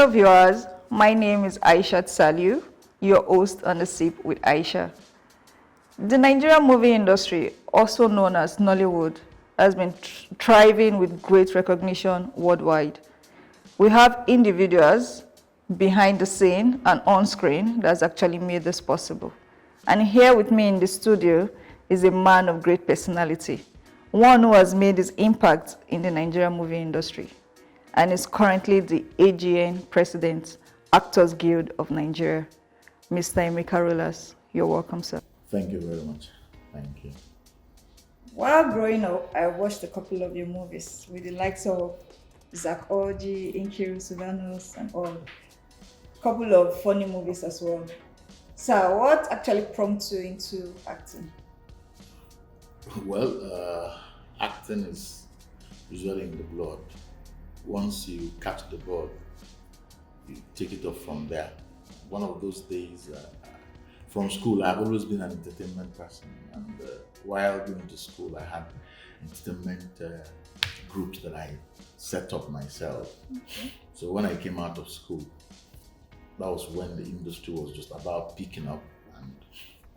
Hello viewers, my name is Aisha Saliu, your host on The Sip with Aisha. The Nigerian movie industry, also known as Nollywood, has been thriving with great recognition worldwide. We have individuals behind the scene and on screen that's actually made this possible. And here with me in the studio is a man of great personality, one who has made his impact in the Nigerian movie industry and is currently the AGN President, Actors Guild of Nigeria, Mr. Emeka Rollas. You're welcome, sir. Thank you very much. Thank you. While growing up, I watched a couple of your movies with the likes of Zach Orji, Inkiru Sudanos, and all. A couple of funny movies as well. So, what actually prompted you into acting? Well, acting is usually in the blood. Once you catch the bug, you take it off from there. One of those days, from school, I've always been an entertainment person, and while going to school, I had entertainment groups that I set up myself. Okay. So when I came out of school, that was when the industry was just about picking up, and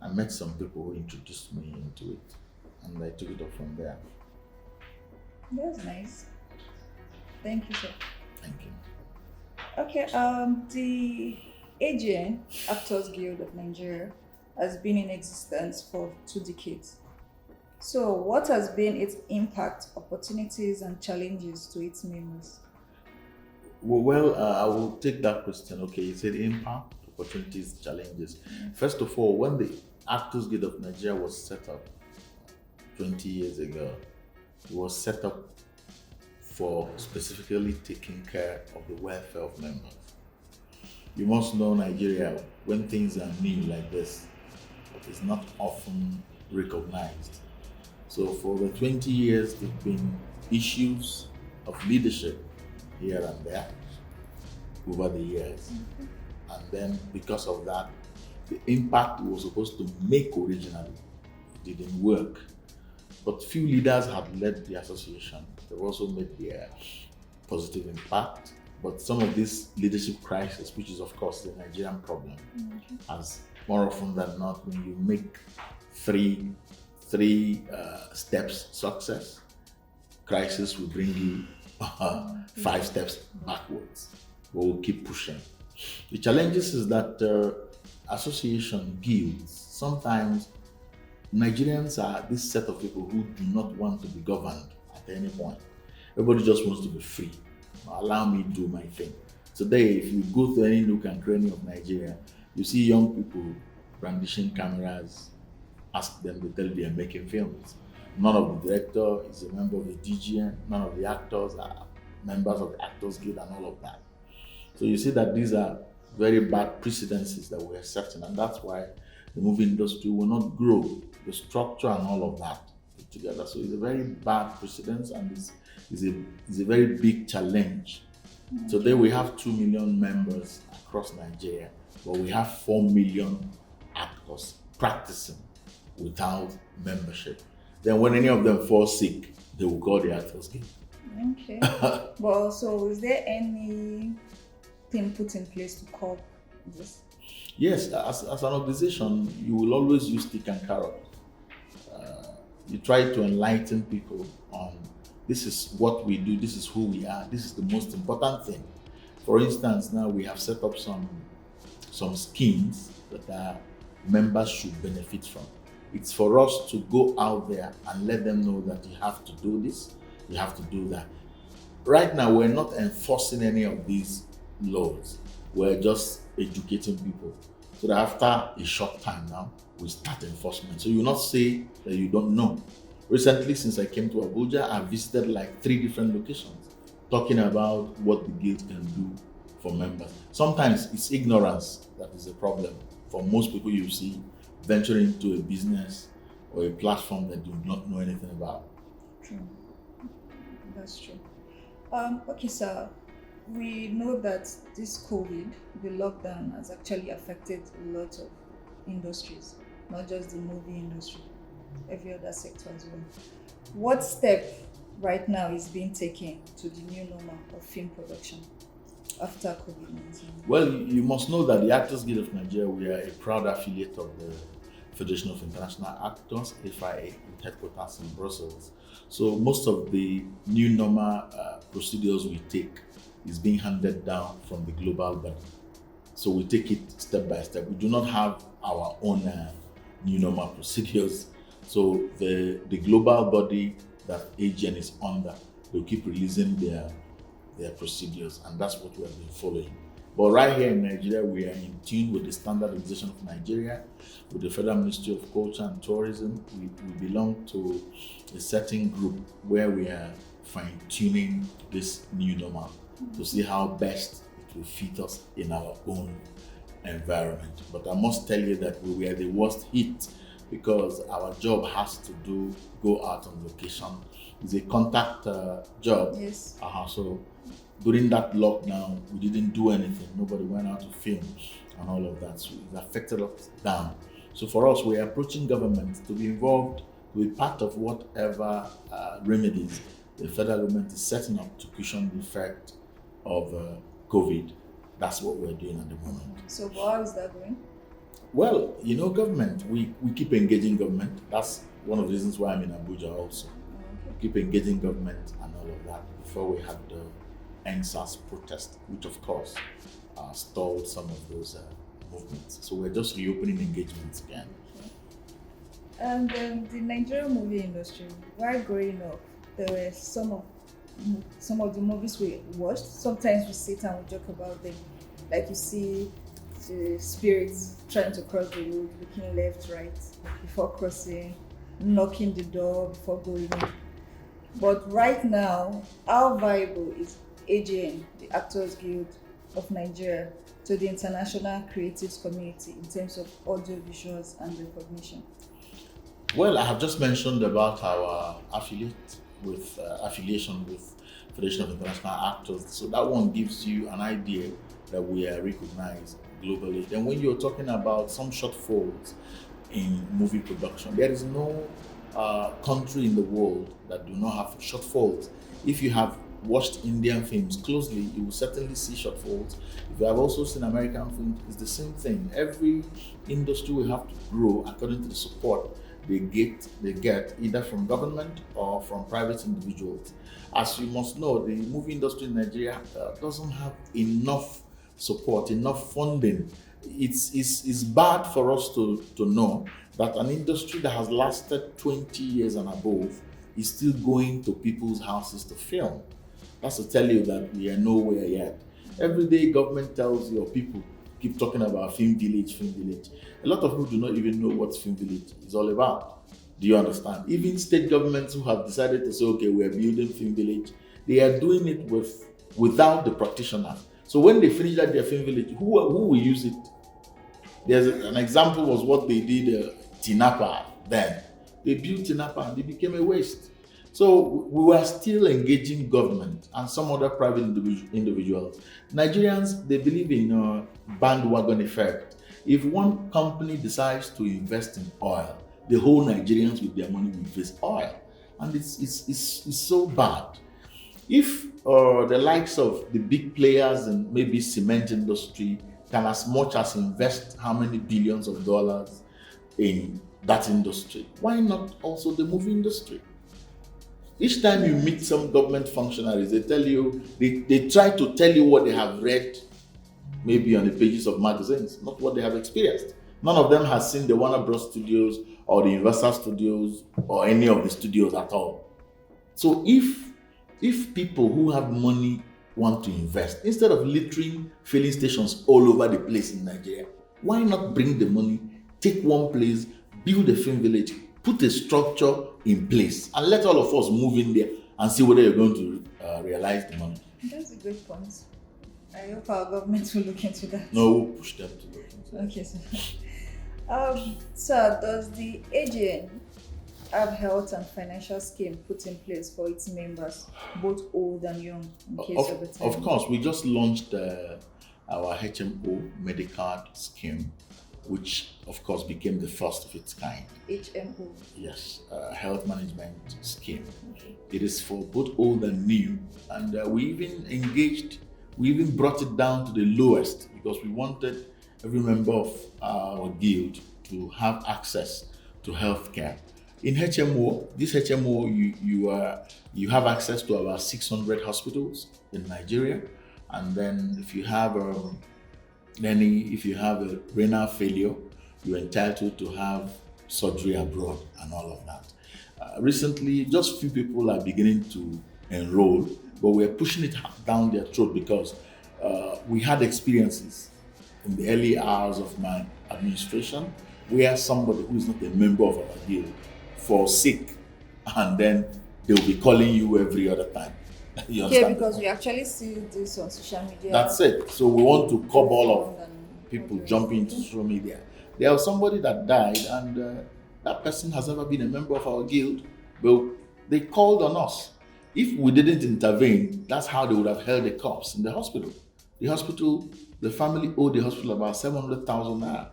I met some people who introduced me into it, and I took it up from there. That's nice. Thank you, sir. Thank you. Okay, the AGN, Actors Guild of Nigeria, has been in existence for 2 decades. So, what has been its impact, opportunities, and challenges to its members? Well, I will take that question. Okay, you said impact, opportunities, challenges. First of all, when the Actors Guild of Nigeria was set up 20 years ago, it was set up for specifically taking care of the welfare of members. You must know Nigeria, when things are new like this, it's not often recognized. So for the 20 years, there have been issues of leadership here and there over the years. And then because of that, the impact we were supposed to make originally didn't work. But few leaders had led the association. They've also made their positive impact. But some of this leadership crisis, which is of course the Nigerian problem, as more often than not, when you make three steps success, crisis will bring you 5 steps backwards. We'll keep pushing. The challenges is that association guilds, sometimes Nigerians are this set of people who do not want to be governed at any point. Everybody just wants to be free. Allow me to do my thing. Today, if you go to any nook and cranny of Nigeria, you see young people brandishing cameras, ask them to tell you they are making films. None of the director is a member of the DGN, none of the actors are members of the Actors Guild and all of that. So you see that these are very bad precedences that we're setting, and that's why the movie industry will not grow, the structure and all of that together. So it's a very bad precedence, and it's a very big challenge. Today we have 2 million members across Nigeria, but we have 4 million actors practicing without membership. Then when any of them fall sick, they will call the Actors Guild. Okay. Well, so is there anything put in place to curb this? Yes, as an organization, you will always use stick and carrot. You try to enlighten people on this is what we do, this is who we are, this is the most important thing. For instance, now we have set up some schemes that our members should benefit from. It's for us to go out there and let them know that you have to do this, you have to do that. Right now, we're not enforcing any of these laws. We're just educating people. So that after a short time now, we start enforcement. So you will not say that you don't know. Recently, since I came to Abuja, I visited like 3 different locations talking about what the guild can do for members. Sometimes it's ignorance that is a problem. For most people you see venturing into a business or a platform that do not know anything about. True. That's true. Okay, sir. We know that this COVID, the lockdown, has actually affected a lot of industries, not just the movie industry, every other sector as well. What step right now is being taken to the new normal of film production? after COVID-19? Well, you must know that the Actors Guild of Nigeria, we are a proud affiliate of the Federation of International Actors, FIA, with headquarters in Brussels. So most of the new normal procedures we take is being handed down from the global body. So we take it step by step. We do not have our own new normal procedures. So the global body that AGN is under, they'll keep releasing their procedures, and that's what we have been following. But right here in Nigeria, we are in tune with the Standardization of Nigeria, with the Federal Ministry of Culture and Tourism. We belong to a certain group where we are fine-tuning this new normal to see how best it will fit us in our own environment. But I must tell you that we were the worst hit because our job has to go out on location. It's a contact job. Yes. So during that lockdown, we didn't do anything. Nobody went out to film and all of that. So it affected us down. So for us, we're approaching government to be involved, to be part of whatever remedies the federal government is setting up to cushion the effect of COVID. That's what we're doing at the moment. So how is that going? Well, government, we keep engaging government. That's one of the reasons why I'm in Abuja also. Okay. Keep engaging government and all of that. Before we had the NSAS protest, which of course stalled some of those movements. So we're just reopening engagements again. And the Nigerian movie industry, while growing up, there were some of the movies we watched. Sometimes we sit and we joke about them. Like you see the spirits trying to cross the road, looking left, right, before crossing, knocking the door before going in. But right now, how viable is AGN, the Actors Guild of Nigeria, to the international creatives community in terms of audio visuals and recognition? Well, I have just mentioned about our affiliation with Federation of International Actors. So that one gives you an idea that we are recognized globally. Then when you're talking about some shortfalls in movie production, there is no country in the world that do not have shortfalls. If you have watched Indian films closely, you will certainly see shortfalls. If you have also seen American films, it's the same thing. Every industry will have to grow according to the support they get either from government or from private individuals. As you must know, the movie industry in Nigeria doesn't have enough support, enough funding. It's bad for us to know that an industry that has lasted 20 years and above is still going to people's houses to film. That's to tell you that we are nowhere yet. Every day government tells you, or people keep talking about film village, film village. A lot of people do not even know what film village is all about. Do you understand? Even state governments who have decided to say, okay, we're building film village, they are doing it without the practitioners. So when they finish that their film village, who will use it? There's an example was what they did Tinapa then. They built Tinapa and they became a waste. So we were still engaging government and some other private individuals. Nigerians, they believe in bandwagon effect. If one company decides to invest in oil, the whole Nigerians with their money will invest oil. And it's so bad. If the likes of the big players in maybe cement industry can as much as invest how many billions of dollars in that industry, why not also the movie industry? Each time you meet some government functionaries, they tell you, they try to tell you what they have read, maybe on the pages of magazines, not what they have experienced. None of them has seen the Warner Bros. Studios or the Universal Studios or any of the studios at all. So if people who have money want to invest, instead of littering filling stations all over the place in Nigeria, why not bring the money, take one place, build a film village, put a structure in place, and let all of us move in there and see whether you're going to realize the money. That's a great point. I hope our government will look into that. No, we'll push them to look into that. Okay, so does the AGN have health and financial scheme put in place for its members, both old and young, in case of a time? Of course, we just launched our HMO Medicard scheme, which of course became the first of its kind. HMO? Yes, health management scheme. Okay. It is for both old and new, and we even engaged We even brought it down to the lowest because we wanted every member of our guild to have access to healthcare. In HMO, this HMO, you have access to about 600 hospitals in Nigeria, and then if you have if you have a renal failure, you're entitled to have surgery abroad and all of that. Recently, just few people are beginning to enroll, but we're pushing it down their throat because we had experiences in the early hours of my administration where somebody who is not a member of our guild fall sick, and then they'll be calling you every other time. You Okay, understand? because we actually see this on social media. That's it. So we want to curb all of And people others. jumping into social media. There was somebody that died, and that person has never been a member of our guild, but they called on us. If we didn't intervene, that's how they would have held the corpse in the hospital. The family owed the hospital about 700,000 naira.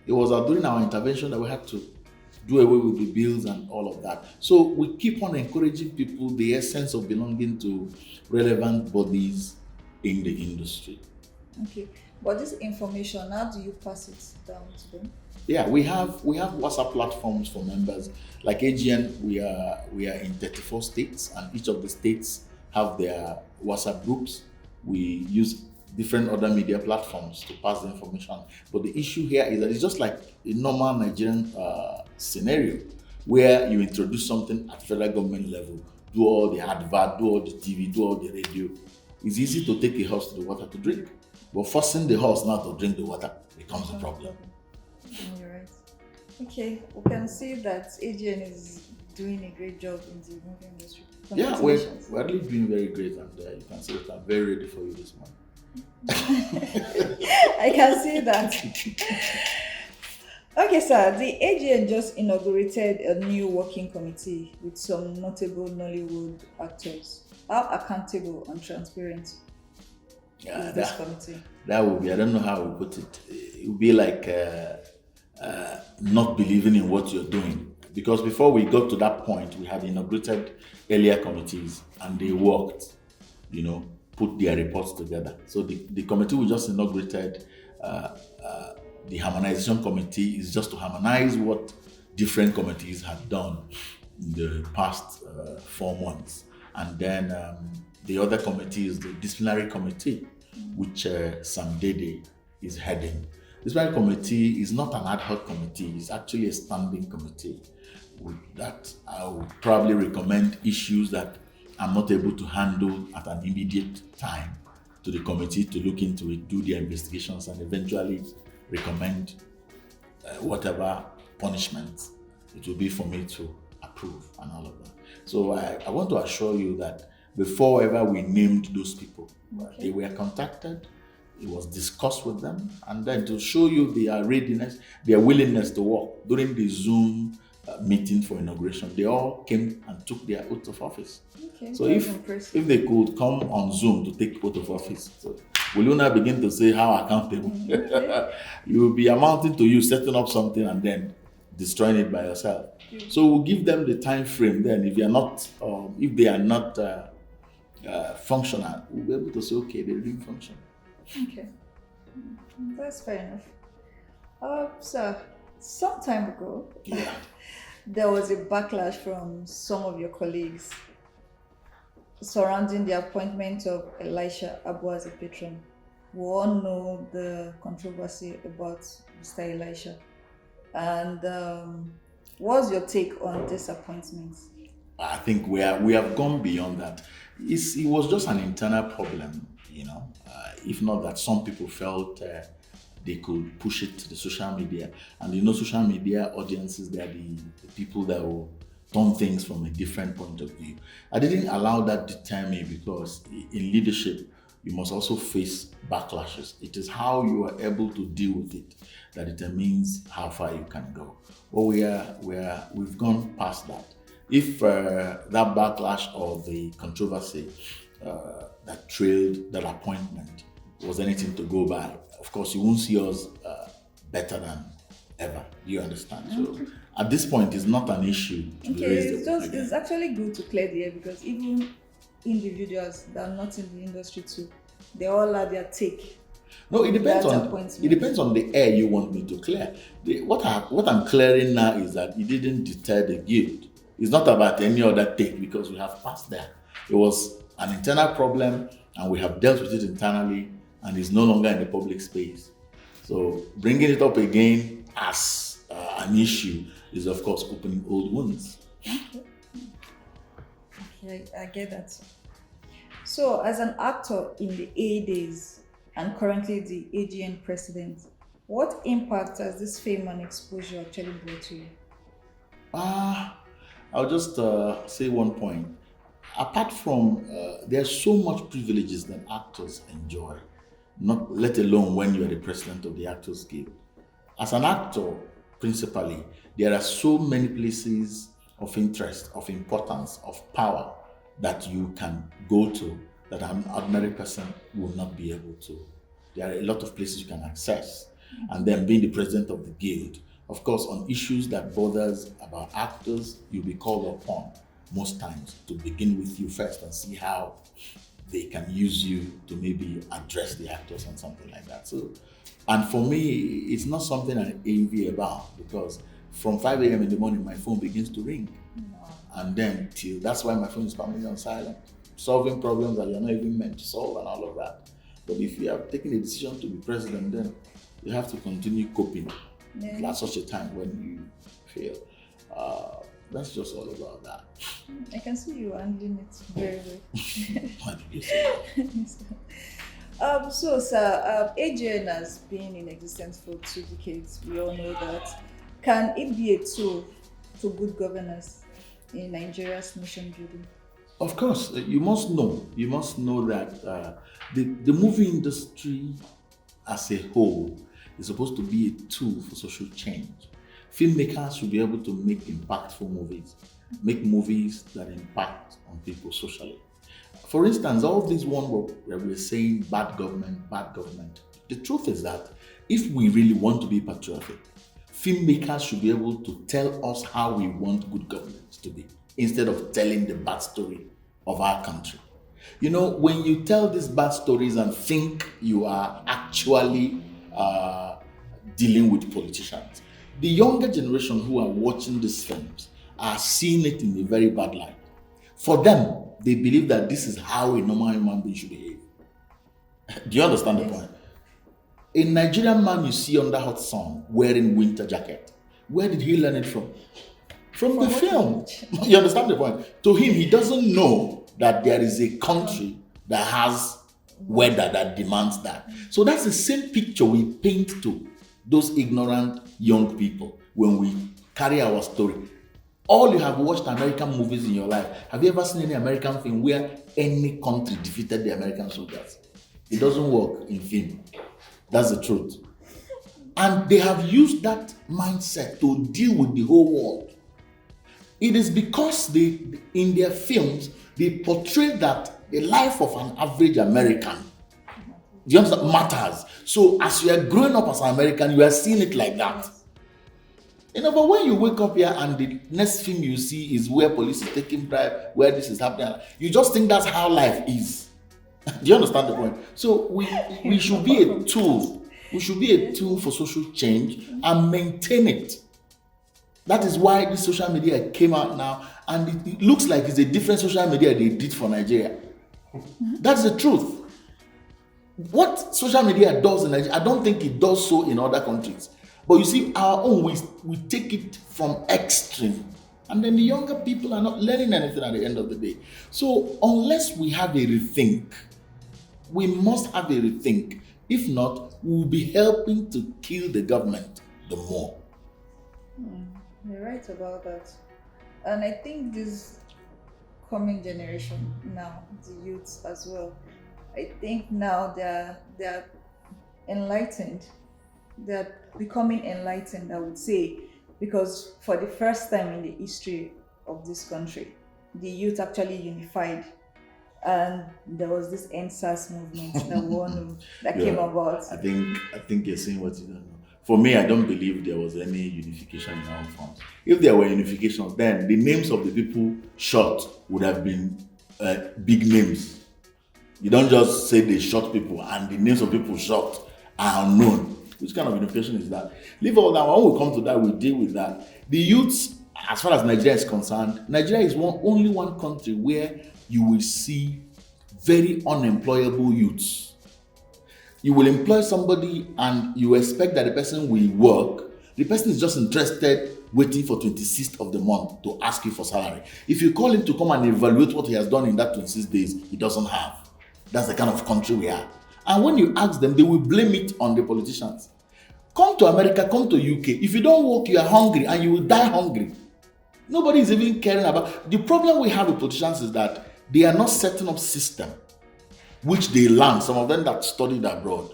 It was during our intervention that we had to do away with the bills and all of that. So we keep on encouraging people the essence of belonging to relevant bodies in the industry. Okay, but this information, how do you pass it down to them? Yeah, we have WhatsApp platforms for members. Like AGN, we are in 34 states, and each of the states have their WhatsApp groups. We use different other media platforms to pass the information. But the issue here is that it's just like a normal Nigerian scenario where you introduce something at federal government level, do all the advert, do all the TV, do all the radio. It's easy to take a horse to the water to drink, but forcing the horse now to drink the water becomes a problem. You're right. Okay, we can see that AGN is doing a great job in the movie industry. Yeah, we're Congratulations. really doing very great, and you can see that I'm very ready for you this morning. I can see that. Okay, sir. The AGN just inaugurated a new working committee with some notable Nollywood actors. How accountable and transparent Yeah, is this committee? that would be, I don't know how we put it. It would be like not believing in what you're doing. Because before we got to that point, we had inaugurated earlier committees and they worked, put their reports together. So the committee we just inaugurated, the harmonization committee, is just to harmonize what different committees had done in the past 4 months. And then the other committee is the disciplinary committee, which Sam Dede is heading. Disciplinary committee is not an ad hoc committee, it's actually a standing committee that I would probably recommend issues that I'm not able to handle at an immediate time to the committee to look into it, do their investigations, and eventually recommend whatever punishment it will be for me to approve and all of that. So I want to assure you that before ever we named those people, they were contacted, it was discussed with them, and then to show you their readiness, their willingness to work during the Zoom meeting for inauguration, they all came and took their oath of office. Okay, So that's if impressive. they could come on Zoom to take oath of office, so will you now begin to say how accountable? You will be amounting to you setting up something and then destroying it by yourself. So we'll give them the time frame. Then, if if they are not functional, we'll be able to say, okay, they didn't function. Okay, that's fair enough. So, some time ago, Yeah. there was a backlash from some of your colleagues surrounding the appointment of Aisha as a patron. We all know the controversy about Mr. Elisha. And what's your take on this appointment? I think we have gone beyond that. It was just an internal problem, if not that some people felt they could push it to the social media. And social media audiences, they are the people that will turn things from a different point of view. I didn't allow that to deter me because in leadership, you must also face backlashes. It is how you are able to deal with it that determines how far you can go. But we've gone past that. If that backlash or the controversy that trailed that appointment was anything to go by, of course, you won't see us better than ever. Do you understand? So at this point, it's not an issue to be raised. It's actually good to clear the air because even individuals that are not in the industry too they all had their take. No, it depends That on appointment. it depends on the air you want me to clear. What I'm clearing now is that it didn't deter the guild. It's not about any other take because we have passed there. It was an internal problem and we have dealt with it internally and it's no longer in the public space. So bringing it up again as an issue is of course opening old wounds. Okay, I get that. So, as an actor in the A days and currently the AGN president, what impact has this fame and exposure actually brought to you? I'll just say one point. Apart from there's so much privileges that actors enjoy, not let alone when you are the president of the Actors Guild. As an actor, principally, there are so many places of interest, of importance, of power that you can go to that an ordinary person will not be able to. There are a lot of places you can access. And then being the president of the guild, of course, on issues that bothers about actors, you'll be called upon most times to begin with you first and see how they can use you to maybe address the actors on something like that. So, and for me, it's not something I envy about because from 5 a.m. in the morning, my phone begins to ring. And then till that's why my phone is permanently on silent, solving problems that you're not even meant to solve and all of that. But if you have taken a decision to be president, then you have to continue coping at such a time when you fail. That's just all about that. I can see you handling it very well. Why did you say that? So, sir, AGN has been in existence for 2 decades. We all know that. Can it be a tool to good governance in Nigeria's nation building? Of course, you must know. You must know that the movie industry as a whole is supposed to be a tool for social change. Filmmakers should be able to make impactful movies, make movies that impact on people socially. For instance, all this one where we're saying bad government, bad government. The truth is that if we really want to be patriotic, filmmakers should be able to tell us how we want good governance to be, instead of telling the bad story of our country. You know, when you tell these bad stories and think you are actually dealing with politicians, the younger generation who are watching these films are seeing it in a very bad light. For them, they believe that this is how a normal human being should behave. Do you understand the point? A Nigerian man you see under hot sun wearing winter jacket, where did he learn it from? From the film. You understand the point? To him, he doesn't know that there is a country that has weather that demands that. So that's the same picture we paint to those ignorant young people when we carry our story. All you have watched American movies in your life. Have you ever seen any American film where any country defeated the American soldiers? It doesn't work in film. That's the truth. And they have used that mindset to deal with the whole world. It is because in their films, they portray that the life of an average American, do you understand, matters. So as you are growing up as an American, you are seeing it like that. You know, but when you wake up here and the next film you see is where police is taking bribe, where this is happening, you just think that's how life is. Do you understand the point? So we should be a tool. We should be a tool for social change and maintain it. That is why this social media came out now, and it looks like it's a different social media they did for Nigeria. That's the truth. What social media does in Nigeria, I don't think it does so in other countries. But you see, our own, we take it from extreme. And then the younger people are not learning anything at the end of the day. So unless we have a rethink, we must have a rethink. If not, we'll be helping to kill the government the more. You're right about that. And I think this coming generation now, the youths as well, I think now they're enlightened. They're becoming enlightened, I would say, because for the first time in the history of this country, the youth actually unified, and there was this NSAS movement that came about. I think you're saying what you don't know. For me, I don't believe there was any unification in our forms. If there were unifications, then the names of the people shot would have been big names. You don't just say they shot people and the names of people shot are unknown. Which kind of unification is that? Leave all that. When we come to that, we deal with that. The youths, as far as Nigeria is concerned, Nigeria is only one country where you will see very unemployable youths. You will employ somebody and you expect that the person will work. The person is just interested, waiting for 26th of the month to ask you for salary. If you call him to come and evaluate what he has done in that 26 days, he doesn't have. That's the kind of country we are. And when you ask them, they will blame it on the politicians. Come to America, come to UK. If you don't work, you are hungry and you will die hungry. Nobody is even caring about. The problem we have with politicians is that they are not setting up system which they learned. Some of them that studied abroad,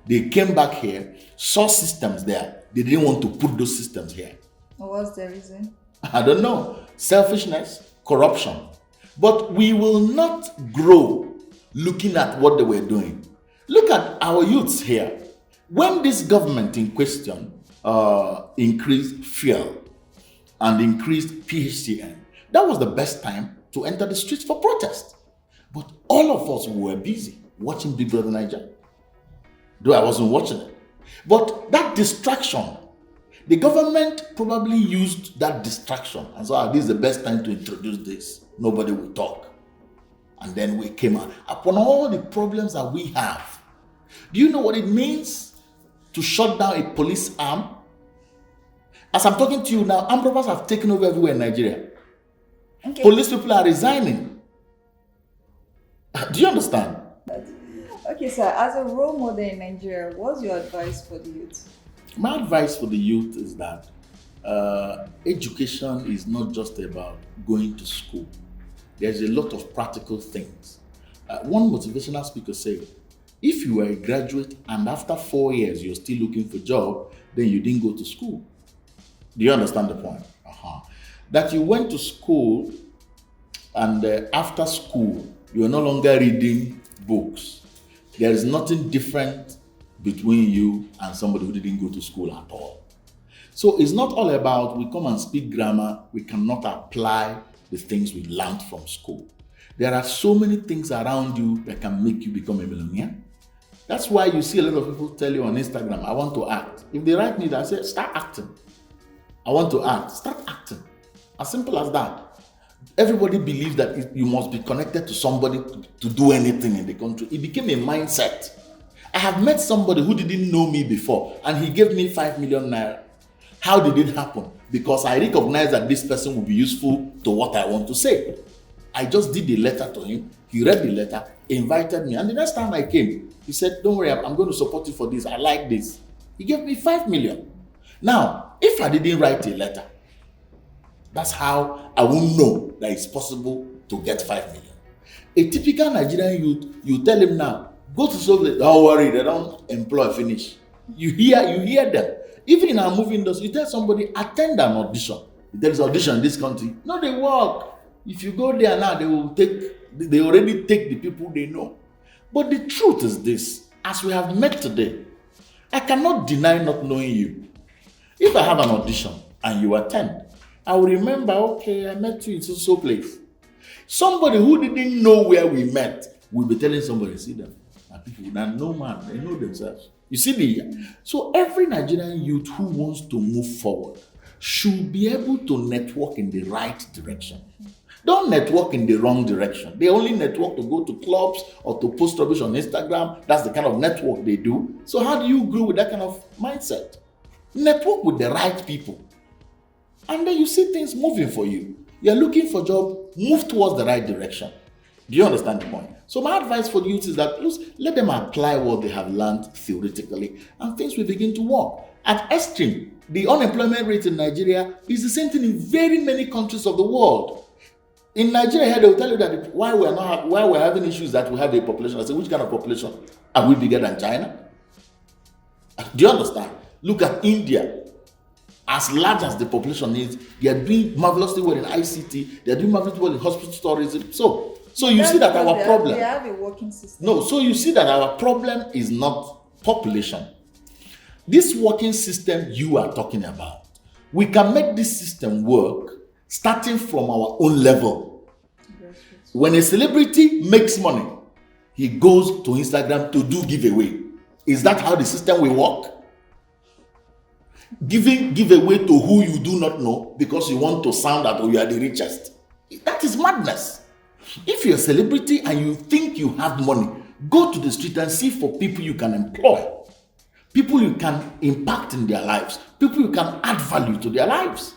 they came back here, saw systems there. They didn't want to put those systems here. What's the reason? I don't know. Selfishness, corruption. But we will not grow looking at what they were doing. Look at our youths here. When this government in question increased fuel and increased PHCN, that was the best time to enter the streets for protest. But all of us were busy watching Big Brother Niger. Though I wasn't watching it. But that distraction, the government probably used that distraction and so this is the best time to introduce this. Nobody will talk. And then we came out. Upon all the problems that we have, do you know what it means to shut down a police arm? As I'm talking to you now, armed robbers have taken over everywhere in Nigeria. Okay. Police people are resigning. Do you understand? Okay, sir, as a role model in Nigeria, what's your advice for the youth? My advice for the youth is that education is not just about going to school. There's a lot of practical things. One motivational speaker said, if you are a graduate and after 4 years you're still looking for a job, then you didn't go to school. Do you understand the point? That you went to school and after school, you're no longer reading books. There is nothing different between you and somebody who didn't go to school at all. So it's not all about we come and speak grammar, we cannot apply the things we learned from school. There are so many things around you that can make you become a millionaire. That's why you see a lot of people tell you on Instagram, I want to act. If they write me that, I say, start acting. I want to act. Start acting. As simple as that. Everybody believes that you must be connected to somebody to do anything in the country. It became a mindset. I have met somebody who didn't know me before and he gave me 5 million naira. How did it happen? Because I recognized that this person will be useful to what I want to say. I just did the letter to him. He read the letter, invited me. And the next time I came, he said, don't worry, I'm going to support you for this. I like this. He gave me 5 million. Now, if I didn't write a letter, that's how I will know that it's possible to get 5 million. A typical Nigerian youth, you tell him now, go to Soviet, don't worry, they don't employ, finish. You hear them. Even in our movie industry, you tell somebody, attend an audition. There is audition in this country. No, they work. If you go there now, they already take the people they know. But the truth is this, as we have met today, I cannot deny not knowing you. If I have an audition and you attend, I will remember, okay, I met you in so place. Somebody who didn't know where we met will be telling somebody, see them. And people that know man, they know themselves. You see so every Nigerian youth who wants to move forward should be able to network in the right direction. Don't network in the wrong direction. They only network to go to clubs or to post rubbish on Instagram. That's the kind of network they do. So how do you grow with that kind of mindset? Network with the right people. And then you see things moving for you. You're looking for a job, move towards the right direction. Do you understand the point? So my advice for the youth is that let them apply what they have learned theoretically and things will begin to work. At extreme, the unemployment rate in Nigeria is the same thing in very many countries of the world. In Nigeria, they will tell you that why we're having issues that we have a population. I say, which kind of population? Are we bigger than China? Do you understand? Look at India. As large as the population is, they are doing marvelously well in ICT, they are doing marvelously well in hospital tourism. So you see that our problem. They have a working system. No, so you see that our problem is not population. This working system you are talking about, we can make this system work starting from our own level. When a celebrity makes money, he goes to Instagram to do giveaway. Is that how the system will work? Giving giveaway to who you do not know because you want to sound that you are the richest. That is madness. If you're a celebrity and you think you have money, go to the street and see for people you can employ, people you can impact in their lives, people you can add value to their lives.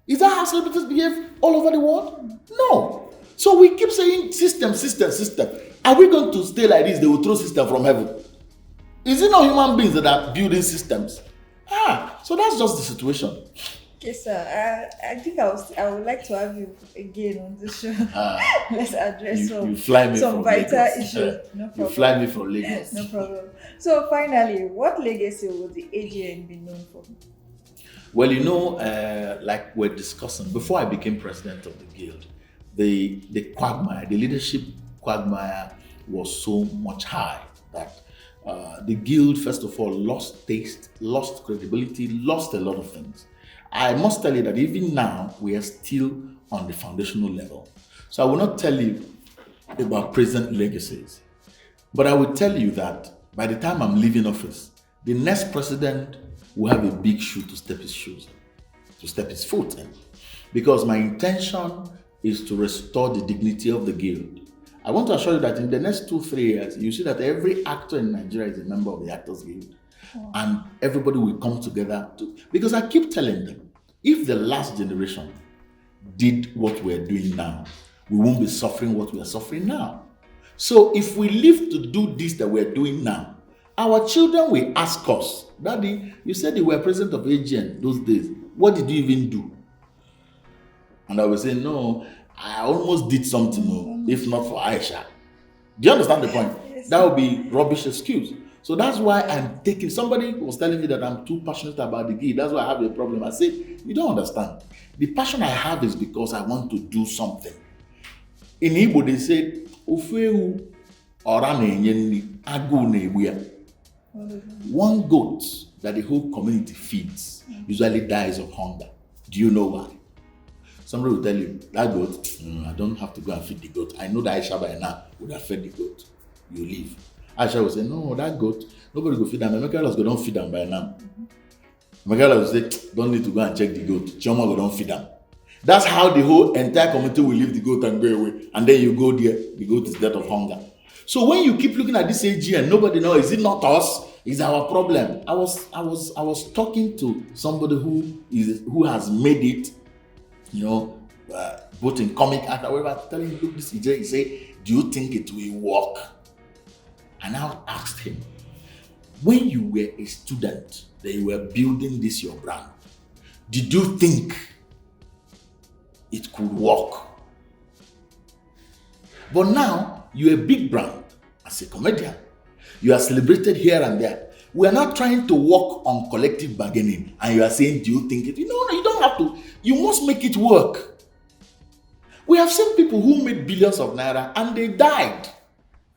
Is that how celebrities behave all over the world? No. So we keep saying system, system, system. Are we going to stay like this? They will throw system from heaven. Is it not human beings that are building systems? So that's just the situation. Okay, sir. I think I would like to have you again on the show. Let's address you fly me some from vital Lagos. issues. No problem. You fly me from Lagos. No problem. So finally, what legacy will the AGN be known for? Well, like we're discussing, before I became president of the guild, the quagmire, the leadership quagmire was so much high that the guild, first of all, lost taste, lost credibility, lost a lot of things. I must tell you that even now, we are still on the foundational level. So I will not tell you about present legacies, but I will tell you that by the time I'm leaving office, the next president will have a big shoe to step his foot in. Because my intention is to restore the dignity of the guild. I want to assure you that in the next 2-3 years, you see that every actor in Nigeria is a member of the Actors Guild. And everybody will come together because I keep telling them, if the last generation did what we're doing now, we won't be suffering what we are suffering now. So if we live to do this that we're doing now, our children will ask us, Daddy, you said you were president of AGN those days. What did you even do? And I will say, no, I almost did something, if not for Aisha. Do you understand the point? Yes. That would be rubbish excuse. So that's why I'm taking, somebody was telling me that I'm too passionate about the guild. That's why I have a problem. I said, you don't understand. The passion I have is because I want to do something. In Igbo, they say, Ofeu ora na-enye agụ na-egbu ya. One goat that the whole community feeds usually dies of hunger. Do you know why? Somebody will tell you, that goat, I don't have to go and feed the goat. I know that Aisha by now would have fed the goat. You leave. Aisha will say, no, that goat, nobody will feed them. Emeka Rollas go don't feed them by now. Emeka Rollas will say, don't need to go and check the goat. Chioma go don't feed them. That's how the whole entire community will leave the goat and go away. And then you go there, the goat is dead of hunger. So when you keep looking at this AGN, nobody knows, is it not us? Is our problem? I was talking to somebody who has made it, both in comic art, however, telling him, look, this EJ, he say, do you think it will work? And I asked him, when you were a student, that you were building this your brand, did you think it could work? But now you're a big brand as a comedian. You are celebrated here and there. We are not trying to work on collective bargaining, and you are saying, do you think it? No, you don't have to. You must make it work. We have seen people who made billions of naira and they died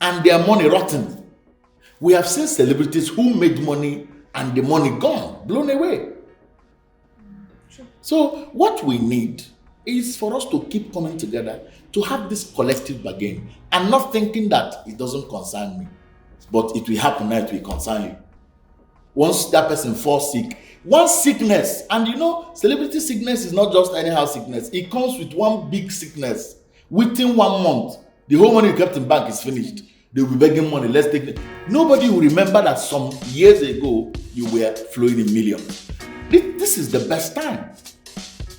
and their money rotten. We have seen celebrities who made money and the money gone, blown away. So what we need is for us to keep coming together to have this collective bargain and not thinking that it doesn't concern me, but it will happen now, it will concern you. Once that person falls sick, one sickness, and celebrity sickness is not just anyhow sickness. It comes with one big sickness. Within 1 month, the whole money you kept in bank is finished. They will be begging money. Let's take it. Nobody will remember that some years ago you were flowing in millions. This is the best time.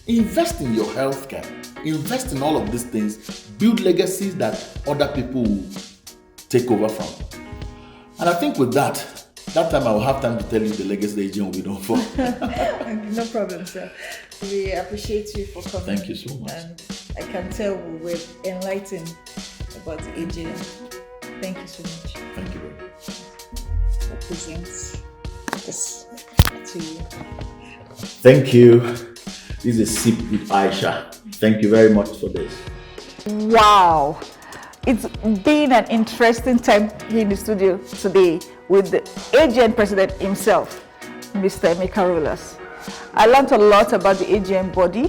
Invest in your healthcare. Invest in all of these things. Build legacies that other people will take over from. And I think with that time I will have time to tell you the legacy the agent will be known for. No problem, sir. We appreciate you for coming. Thank you so much. And I can tell we were enlightened about the AGM. Thank you so much. Thank you very much. For presenting this to you. Thank you. This is a sip with Aisha. Thank you very much for this. Wow. It's been an interesting time here in the studio today with the AGN president himself, Mr. Emeka Rollas. I learned a lot about the AGN body,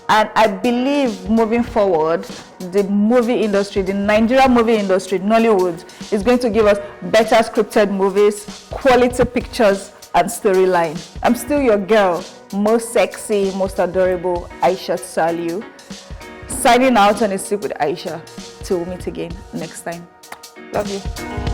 And I believe moving forward, the movie industry, the Nigerian movie industry, Nollywood, is going to give us better scripted movies, quality pictures, and storyline. I'm still your girl, most sexy, most adorable, Aisha Saliu. Signing out on A Sip with Aisha. Till we meet again next time. Love you.